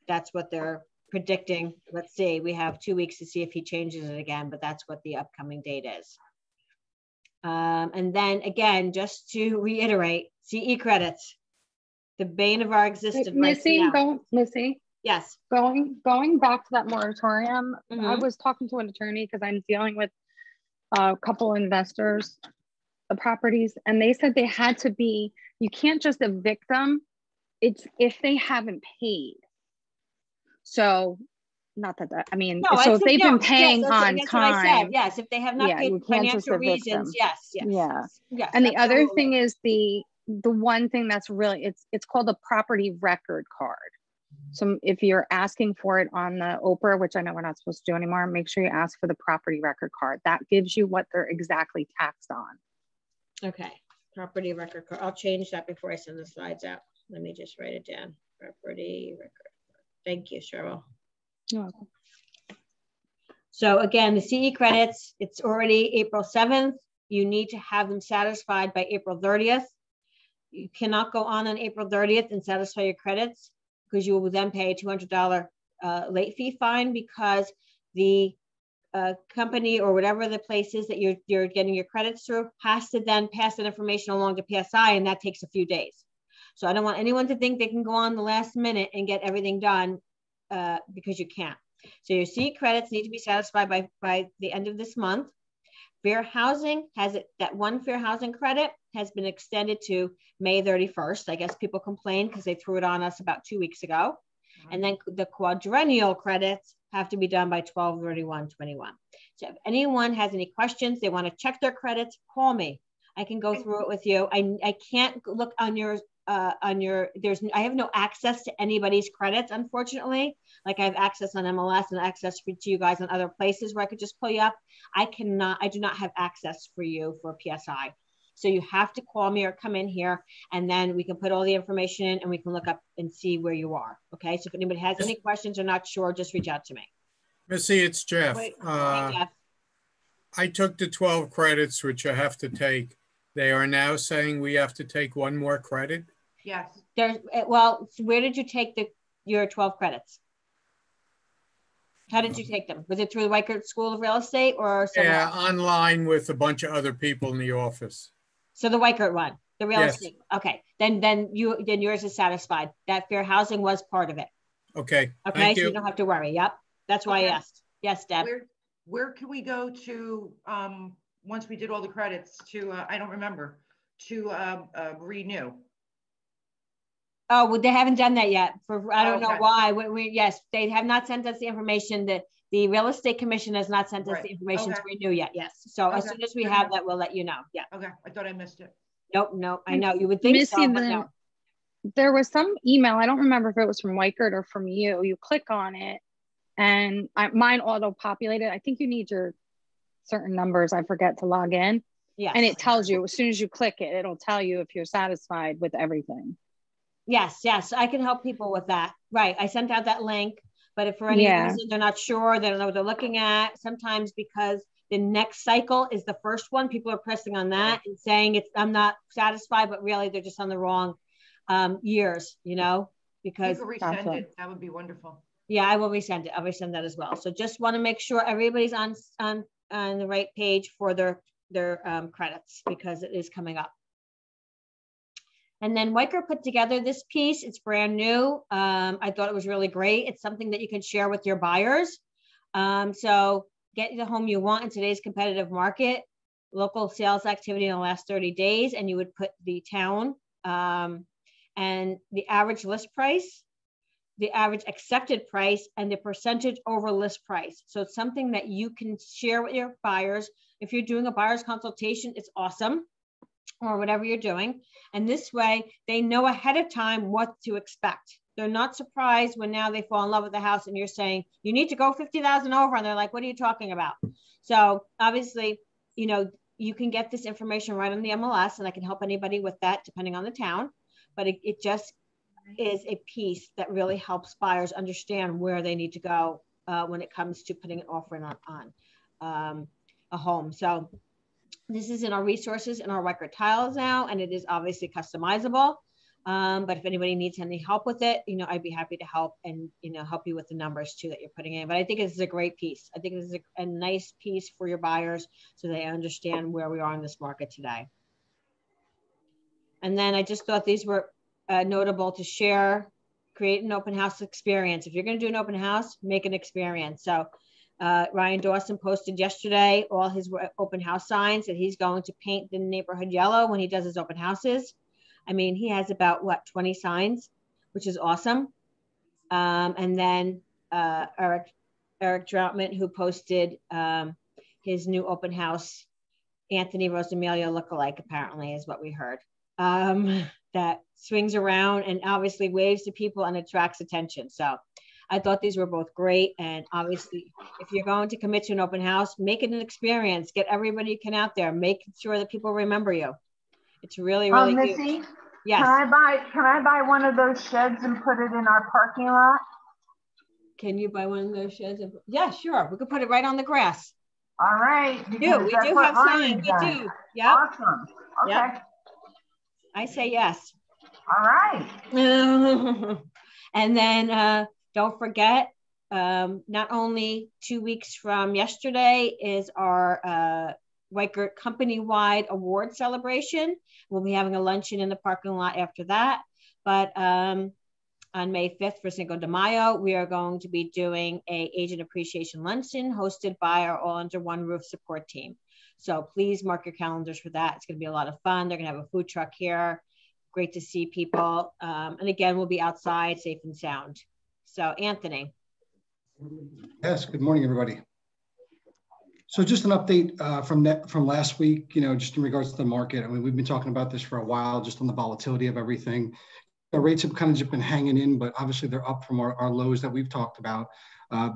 that's what they're predicting. Let's see, we have 2 weeks to see if he changes it again, but that's what the upcoming date is. And then again, just to reiterate, CE credits, the bane of our existence. Missy. Yes. Going back to that moratorium, Mm-hmm. I was talking to an attorney because I'm dealing with a couple investors the properties, and they said they had to be, you can't just evict them. It's if they haven't paid. So not that, I mean, No, so if they've been yes, paying that's on what I said. time, Yes, if they have not yeah, paid you for can't just financial evict reasons, them. yes, Yeah. yes. And the other absolutely. thing is the one thing that's really, it's called a property record card. So if you're asking for it on the Oprah, which I know we're not supposed to do anymore, make sure you ask for the property record card. That gives you what they're exactly taxed on. Okay, property record card. I'll change that before I send the slides out. Let me just write it down. Property record card. Thank you, Cheryl. You're welcome. So again, the CE credits, it's already April 7th. You need to have them satisfied by April 30th. You cannot go on April 30th and satisfy your credits, because you will then pay a $200 late fee fine, because the company or whatever the place is that you're getting your credits through has to then pass that information along to PSI, and that takes a few days. So I don't want anyone to think they can go on the last minute and get everything done, because you can't. So your CE credits need to be satisfied by the end of this month. Fair housing has it, that one fair housing credit has been extended to May 31st. I guess people complained because they threw it on us about 2 weeks ago. And then the quadrennial credits have to be done by 12/31/21. So if anyone has any questions, they want to check their credits, call me. I can go through it with you. I can't look on your I have no access to anybody's credits, unfortunately. Like I have access on MLS and access to you guys on other places where I could just pull you up. I do not have access for you for PSI. So you have to call me or come in here, and then we can put all the information in and we can look up and see where you are. Okay. So if anybody has any questions or not sure, just reach out to me. Missy, it's Jeff. Hey, Jeff. I took the 12 credits, which I have to take. They are now saying we have to take one more credit. Yes. Well, where did you take your 12 credits? How did you take them? Was it through the Weichert School of Real Estate or somewhere else? Online with a bunch of other people in the office. So the Weichert one, the real estate. Okay, then yours is satisfied. That fair housing was part of it. Okay. Okay, Thank so you. you don't have to worry. Yep, that's why I asked. Yes, Deb. Where can we go to once we did all the credits to? I don't remember, to renew. Oh, well, they haven't done that yet. I don't know Okay. why. Yes, they have not sent us the information. That the Real Estate Commission has not sent us the information to renew yet. Yes. So as soon as we have that, we'll let you know. Yeah. Okay. I thought I missed it. Nope. No, I know you would think Missy, so, but no. There was some email. I don't remember if it was from Weichert or from you. You click on it, and mine auto populated. I think you need your certain numbers. I forget to log in. Yes. And it tells you as soon as you click it, it'll tell you if you're satisfied with everything. Yes, I can help people with that. Right, I sent out that link, but if for any reason they're not sure, they don't know what they're looking at, sometimes because the next cycle is the first one, people are pressing on that and saying I'm not satisfied, but really they're just on the wrong years, because you could resend it. That would be wonderful. Yeah, I will resend it. I'll resend that as well. So just want to make sure everybody's on the right page for their credits, because it is coming up. And then Weichert put together this piece. It's brand new. I thought it was really great. It's something that you can share with your buyers. So get the home you want in today's competitive market, local sales activity in the last 30 days, and you would put the town and the average list price, the average accepted price, and the percentage over list price. So it's something that you can share with your buyers. If you're doing a buyer's consultation, it's awesome, or whatever you're doing. And this way they know ahead of time what to expect. They're not surprised when now they fall in love with the house and you're saying, you need to go 50,000 over. And they're like, what are you talking about? So obviously, you can get this information right on the MLS, and I can help anybody with that depending on the town. But it just is a piece that really helps buyers understand where they need to go when it comes to putting an offer on a home. So this is in our resources in our Weichert tiles now, and it is obviously customizable. But if anybody needs any help with it, I'd be happy to help and, help you with the numbers too that you're putting in. But I think this is a great piece. I think this is a nice piece for your buyers so they understand where we are in this market today. And then I just thought these were notable to share, create an open house experience. If you're going to do an open house, make an experience. So Ryan Dawson posted yesterday all his open house signs that he's going to paint the neighborhood yellow when he does his open houses. I mean, he has about, what, 20 signs, which is awesome. And then Eric Droutman, who posted his new open house, Anthony Rosamelio lookalike, apparently, is what we heard. That swings around and obviously waves to people and attracts attention. So I thought these were both great. And obviously, if you're going to commit to an open house, make it an experience. Get everybody you can out there. Make sure that people remember you. It's really, really Missy, huge. Yes. Can I buy one of those sheds and put it in our parking lot? Can you buy one of those sheds? Yeah, sure. We could put it right on the grass. All right. We do have signs. We do. Yep. Awesome. Okay. Yep. I say yes. All right. And then don't forget, not only 2 weeks from yesterday is our Weichert company-wide award celebration. We'll be having a luncheon in the parking lot after that. But on May 5th for Cinco de Mayo, we are going to be doing a agent appreciation luncheon hosted by our All Under One Roof support team. So please mark your calendars for that. It's going to be a lot of fun. They're going to have a food truck here. Great to see people. And again, we'll be outside, safe and sound. So Anthony. Yes, good morning, everybody. So just an update from last week, just in regards to the market. I mean, we've been talking about this for a while, just on the volatility of everything. The rates have kind of just been hanging in, but obviously they're up from our lows that we've talked about.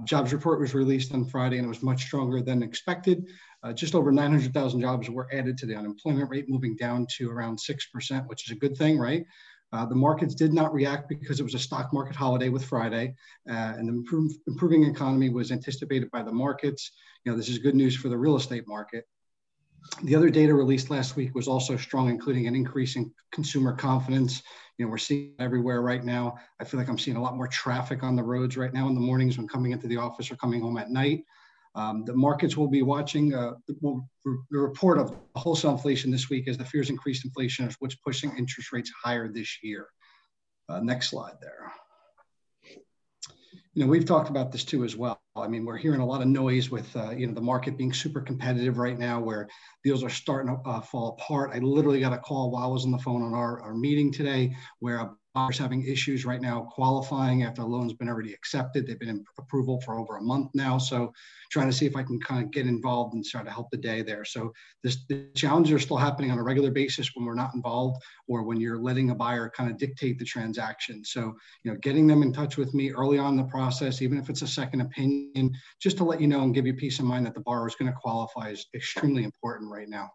Jobs report was released on Friday and it was much stronger than expected. Just over 900,000 jobs were added to the unemployment rate, moving down to around 6%, which is a good thing, right? The markets did not react because it was a stock market holiday with Friday, and the improving economy was anticipated by the markets. This is good news for the real estate market. The other data released last week was also strong, including an increase in consumer confidence. We're seeing it everywhere right now. I feel like I'm seeing a lot more traffic on the roads right now in the mornings when coming into the office or coming home at night. The markets will be watching the report of wholesale inflation this week as the fears increased inflation is what's pushing interest rates higher this year. Next slide there. We've talked about this too as well. I mean, we're hearing a lot of noise with, the market being super competitive right now where deals are starting to fall apart. I literally got a call while I was on the phone on our meeting today where a buyer's having issues right now qualifying after a loan's been already accepted. They've been in approval for over a month now. So trying to see if I can kind of get involved and start to help the day there. So the challenges are still happening on a regular basis when we're not involved or when you're letting a buyer kind of dictate the transaction. So, getting them in touch with me early on in the process, even if it's a second opinion, just to let you know and give you peace of mind that the borrower is going to qualify is extremely important right now.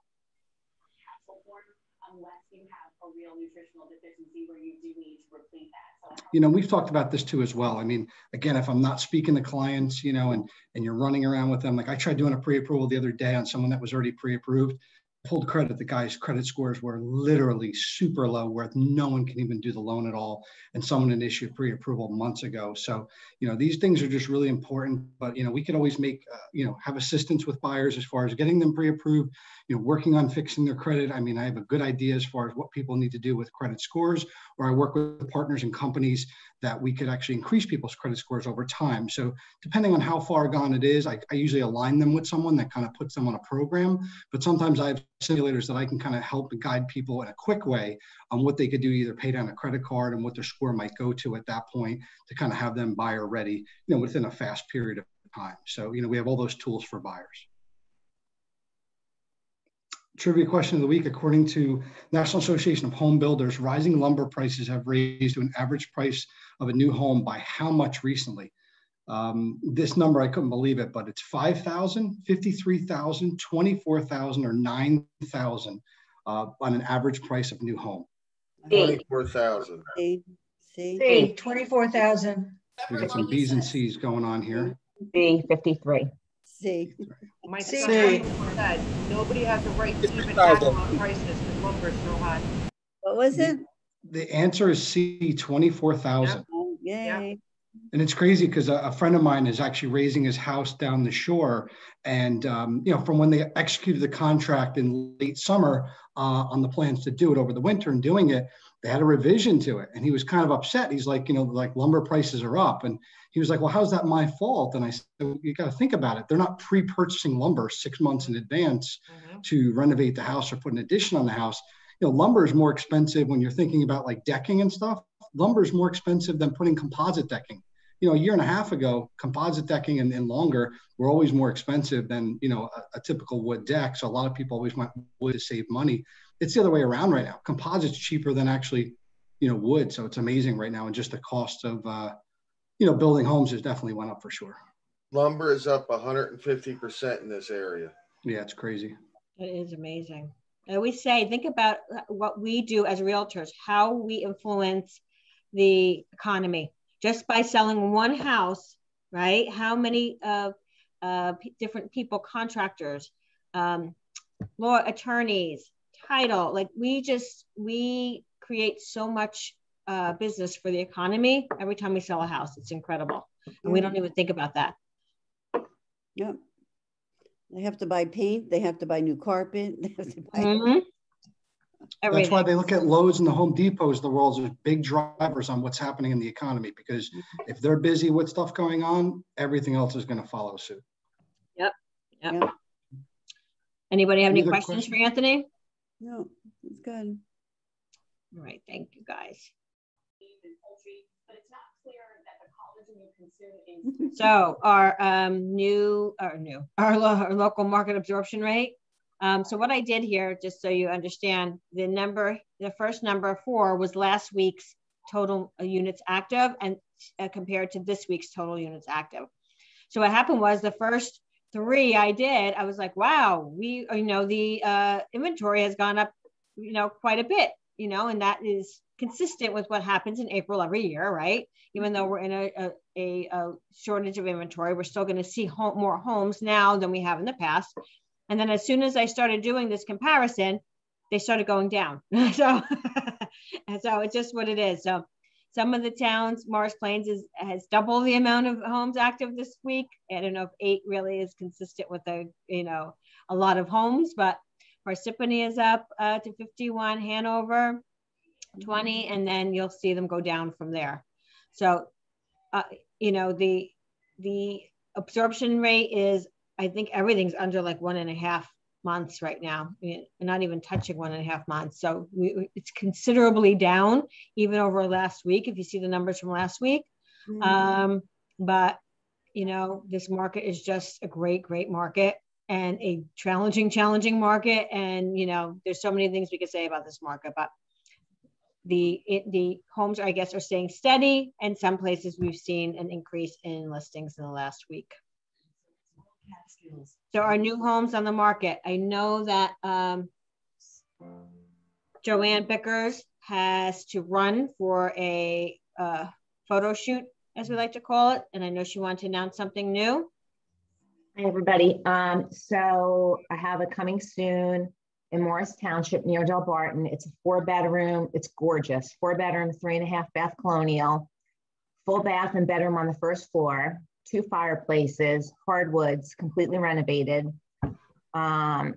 Unless you have a real nutritional deficiency where you do need to replete that. We've talked about this too as well. I mean, again, if I'm not speaking to clients, and you're running around with them, like I tried doing a pre-approval the other day on someone that was already pre-approved. Full credit, the guy's credit scores were literally super low where no one can even do the loan at all. And someone had issued pre-approval months ago. So, these things are just really important, but, we could always make, have assistance with buyers as far as getting them pre-approved, working on fixing their credit. I mean, I have a good idea as far as what people need to do with credit scores, or I work with partners and companies that we could actually increase people's credit scores over time. So depending on how far gone it is, I usually align them with someone that kind of puts them on a program, but sometimes I have simulators that I can kind of help and guide people in a quick way on what they could do, either pay down a credit card and what their score might go to at that point to kind of have them buyer ready, within a fast period of time. So, we have all those tools for buyers. Trivia question of the week, according to National Association of Home Builders, rising lumber prices have raised to an average price of a new home by how much recently? This number, I couldn't believe it, but it's 5,000, 53,000, 24,000, or 9,000 on an average price of new home. 24,000. C, 24,000. We got some B's and C's going on here. B, 53. C. My C. son said nobody has the right to even act on prices because lumber is so high. What was it? The answer is C, 24,000. Yay. And it's crazy because a friend of mine is actually raising his house down the shore. And, from when they executed the contract in late summer on the plans to do it over the winter and doing it, they had a revision to it. And he was kind of upset. He's like, like lumber prices are up. And he was like, well, how's that my fault? And I said, you got to think about it. They're not pre-purchasing lumber 6 months in advance to renovate the house or put an addition on the house. Lumber is more expensive when you're thinking about like decking and stuff. Lumber is more expensive than putting composite decking. A year and a half ago, composite decking and longer were always more expensive than, a typical wood deck. So a lot of people always went wood to save money. It's the other way around right now. Composite's cheaper than actually, wood. So it's amazing right now. And just the cost of, building homes has definitely went up for sure. Lumber is up 150% in this area. Yeah, it's crazy. It is amazing. I always say, think about what we do as realtors, how we influence the economy. Just by selling one house, right? How many different people, contractors, law attorneys, title, like we create so much business for the economy every time we sell a house. It's incredible. And we don't even think about that. Yep. They have to buy paint. They have to buy new carpet. They have to buy That's why they look at Lowe's and the Home Depots of the world as big drivers on what's happening in the economy, because if they're busy with stuff going on, everything else is going to follow suit. Yep. Anybody have any questions for Anthony? No, it's good. All right, thank you guys. So our our local market absorption rate. So what I did here, just so you understand, the first number 4 was last week's total units active, and compared to this week's total units active. So what happened was the first 3 I was like, wow, the inventory has gone up, quite a bit, and that is consistent with what happens in April every year, right? Even though we're in a shortage of inventory, we're still going to see more homes now than we have in the past. And then as soon as I started doing this comparison, they started going down. So it's just what it is. So some of the towns, Morris Plains has double the amount of homes active this week. I don't know if 8 really is consistent with a lot of homes, but Parsippany is up to 51, Hanover 20, and then you'll see them go down from there. So, the absorption rate is, I think everything's under like 1.5 months right now. We're not even touching 1.5 months. So it's considerably down even over last week, if you see the numbers from last week. But, this market is just a great, great market, and a challenging market. And, there's so many things we could say about this market, but the homes, I guess, are staying steady. And some places we've seen an increase in listings in the last week. There are new homes on the market. I know that Joanne Bickers has to run for a photo shoot, as we like to call it. And I know she wanted to announce something new. Hi, everybody. So I have it coming soon in Morris Township near Del Barton. It's a 4-bedroom. It's gorgeous. 4-bedroom, 3.5 bath colonial, full bath and bedroom on the first floor. 2 fireplaces, hardwoods, completely renovated,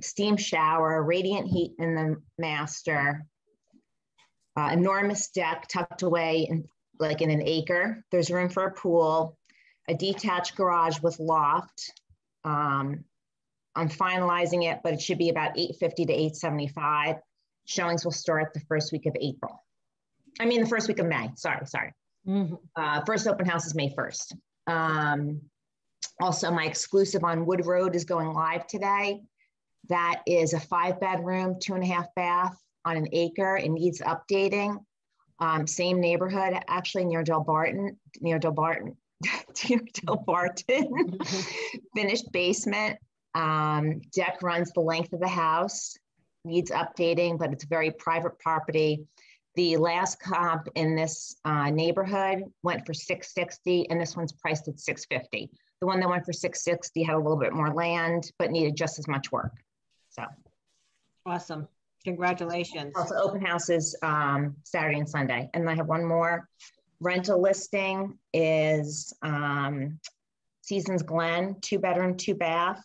steam shower, radiant heat in the master, enormous deck tucked away in an acre. There's room for a pool, a detached garage with loft. I'm finalizing it, but it should be about $850 to $875. Showings will start the first week of April. The first week of May. Sorry. First open house is May 1st. Also, my exclusive on Wood Road is going live today. That is a 5-bedroom, 2.5 bath on an acre. It needs updating. Same neighborhood, actually near Del Barton. Finished basement. Deck runs the length of the house. Needs updating, but it's a very private property. The last comp in this neighborhood went for $660, and this one's priced at $650. The one that went for $660 had a little bit more land, but needed just as much work. So awesome. Congratulations. Also, open houses Saturday and Sunday. And I have one more. Rental listing is Seasons Glen, 2-bedroom, 2-bath,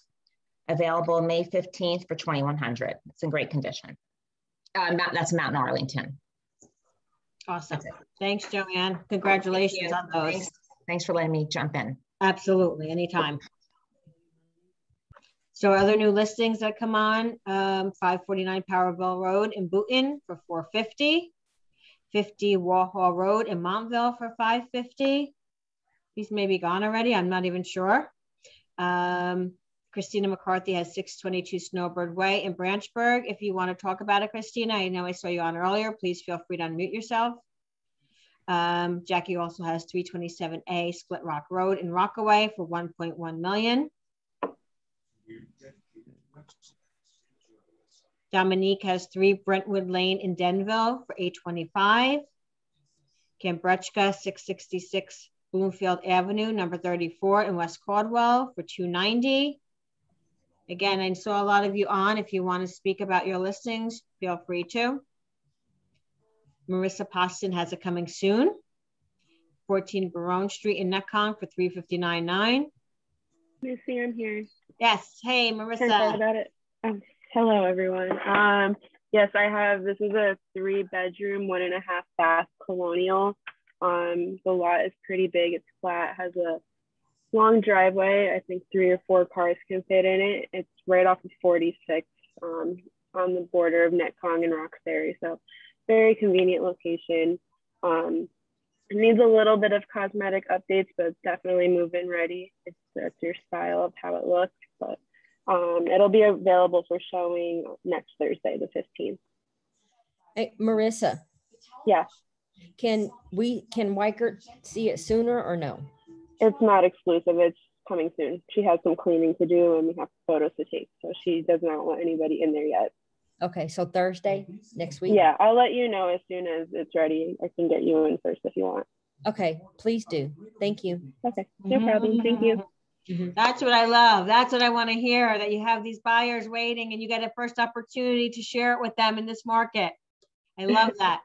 available May 15th for $2,100. It's in great condition. That's Mountain Arlington. Awesome. Thanks, Joanne. Congratulations on those. Thanks for letting me jump in. Absolutely, anytime. So other new listings that come on, 549 Powerville Road in Boonton for $450. 50 Warhol Road in Montville for $550. He's maybe gone already. I'm not even sure. Christina McCarthy has 622 Snowbird Way in Branchburg. If you want to talk about it, Christina, I know I saw you on earlier. Please feel free to unmute yourself. Jackie also has 327A Split Rock Road in Rockaway for $1.1 million. Dominique has 3 Brentwood Lane in Denville for $825. Cambretchka 666 Bloomfield Avenue, number 34 in West Caldwell for $290. Again, I saw a lot of you on. If you want to speak about your listings, feel free to. Marissa Poston has it coming soon. 14 Barone Street in Necong for $359.9. Lucy, I'm here. Yes. Hey, Marissa. Can I talk about it? Hello, everyone. Yes, I have. This is a 3-bedroom, 1.5 bath colonial. The lot is pretty big. It's flat. Has a long driveway. I think 3 or 4 cars can fit in it. It's right off of 46 on the border of Netcong and Roxbury. So very convenient location. It needs a little bit of cosmetic updates, but it's definitely move-in ready. That's your style of how it looks, but it'll be available for showing next Thursday, the 15th. Hey, Marissa. Yeah. Can Weichert see it sooner or no? It's not exclusive. It's coming soon. She has some cleaning to do and we have photos to take. So she does not want anybody in there yet. Okay, so Thursday next week? Yeah, I'll let you know as soon as it's ready. I can get you in first if you want. Okay, please do. Thank you. Okay, no problem. Thank you. That's what I love. That's what I want to hear, that you have these buyers waiting and you get a first opportunity to share it with them in this market. I love that.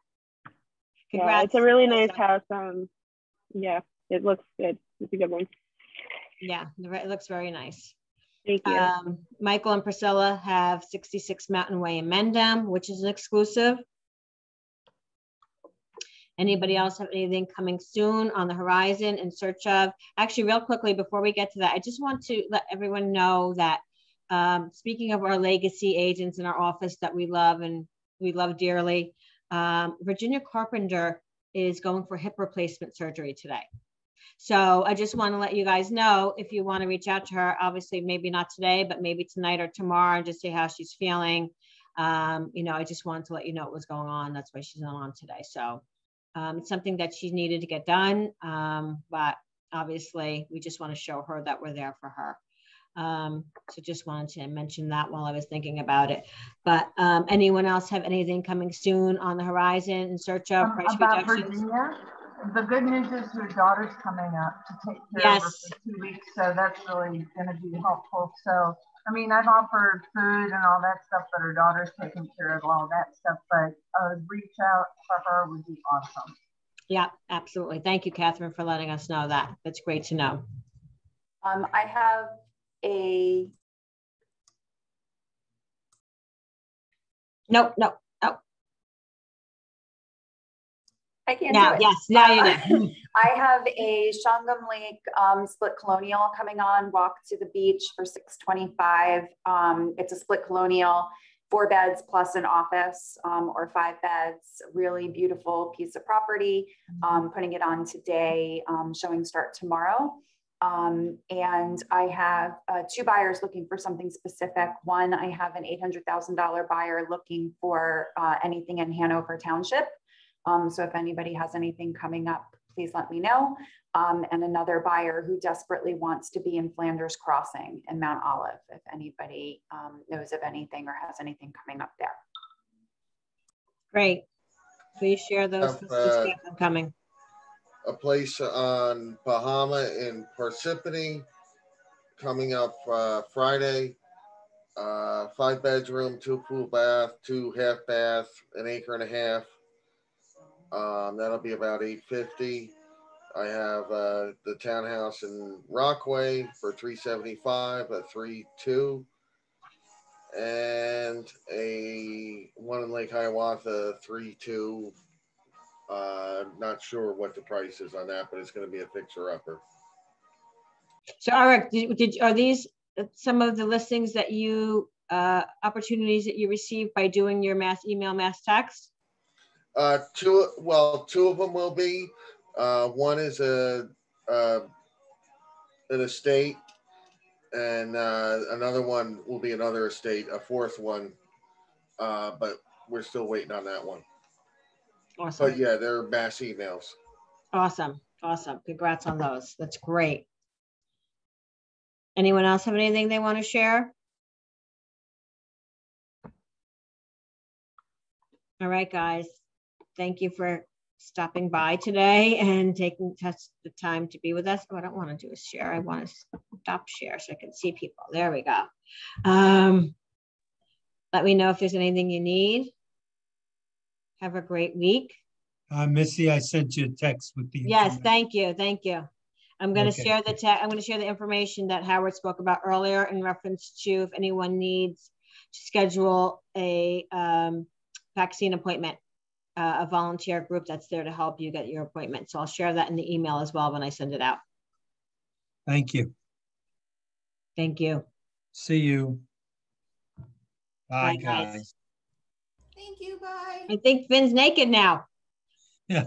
Congrats. Yeah, it's a really nice house. Yeah, it looks good. It's a good one. Yeah, it looks very nice. Thank you. Michael and Priscilla have 66 Mountain Way in Mendham, which is an exclusive. Anybody else have anything coming soon on the horizon in search of? Actually, real quickly, before we get to that, I just want to let everyone know that speaking of our legacy agents in our office that we love and we love dearly, Virginia Carpenter is going for hip replacement surgery today. So I just want to let you guys know, if you want to reach out to her, obviously maybe not today, but maybe tonight or tomorrow, and just see how she's feeling. You know, I just wanted to let you know what was going on. That's why she's not on today. So it's something that she needed to get done. But obviously we just want to show her that we're there for her. So just wanted to mention that while I was thinking about it. But anyone else have anything coming soon on the horizon in search of price about reductions? Virginia? The good news is your daughter's coming up to take care of her for 2 weeks, so that's really going to be helpful. So, I mean, I've offered food and all that stuff, but her daughter's taking care of all that stuff. But reach out for her would be awesome. Yeah, absolutely. Thank you, Catherine, for letting us know that. That's great to know. I have a no. I can't now, do it. yes, now you do. I have a Shangam Lake split colonial coming on, walk to the beach for $625. It's a split colonial, 4 beds plus an office, or 5 beds, really beautiful piece of property. Putting it on today, showing start tomorrow. And I have 2 buyers looking for something specific. One, I have an $800,000 buyer looking for anything in Hanover Township. So if anybody has anything coming up, please let me know. And another buyer who desperately wants to be in Flanders Crossing in Mount Olive, if anybody knows of anything or has anything coming up there. Great. Please share those. Let's get them coming. A place on Bahama in Parsippany coming up Friday. 5 bedroom, 2 pool bath, 2 half bath, 1.5 acres. That'll be about $850. I have the townhouse in Rockaway for $375, a 3.2, and a one in Lake Hiawatha 3.2. Not sure what the price is on that, but it's going to be a fixer-upper. So, Eric, are these some of the listings that you opportunities that you received by doing your mass email, mass text? Two of them will be. One is an estate, and another one will be another estate, a fourth one, but we're still waiting on that one. Awesome. But yeah, they're mass emails. Awesome. Awesome. Congrats on those. That's great. Anyone else have anything they want to share? All right, guys. Thank you for stopping by today and taking the time to be with us. Oh, I don't want to do a share. I want to stop share so I can see people. There we go. Let me know if there's anything you need. Have a great week. Missy, I sent you a text with the Yes, thank you. Thank you. I'm going to share the I'm going to share the information that Howard spoke about earlier in reference to if anyone needs to schedule a vaccine appointment, a volunteer group that's there to help you get your appointment. So I'll share that in the email as well when I send it out. Thank you. Thank you. See you. Bye, guys. Thank you. Bye. I think Finn's naked now. He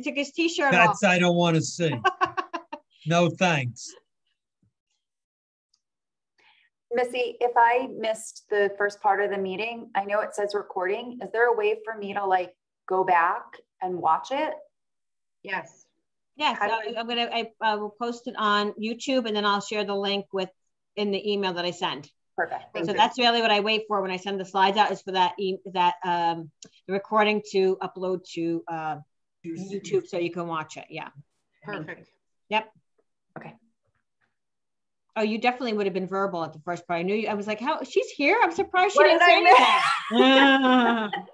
took his t-shirt off. That's I don't want to see. No thanks. Missy, if I missed the first part of the meeting, I know it says recording. Is there a way for me to like go back and watch it? Yes. Yes, I will post it on YouTube and then I'll share the link in the email that I send. Perfect. So that's really what I wait for when I send the slides out, is for that the recording to upload to YouTube so you can watch it. Yeah. Perfect. Yep. Okay. Oh, you definitely would have been verbal at the first part. I knew you. I was like, how she's here? I'm surprised she What didn't did say I anything.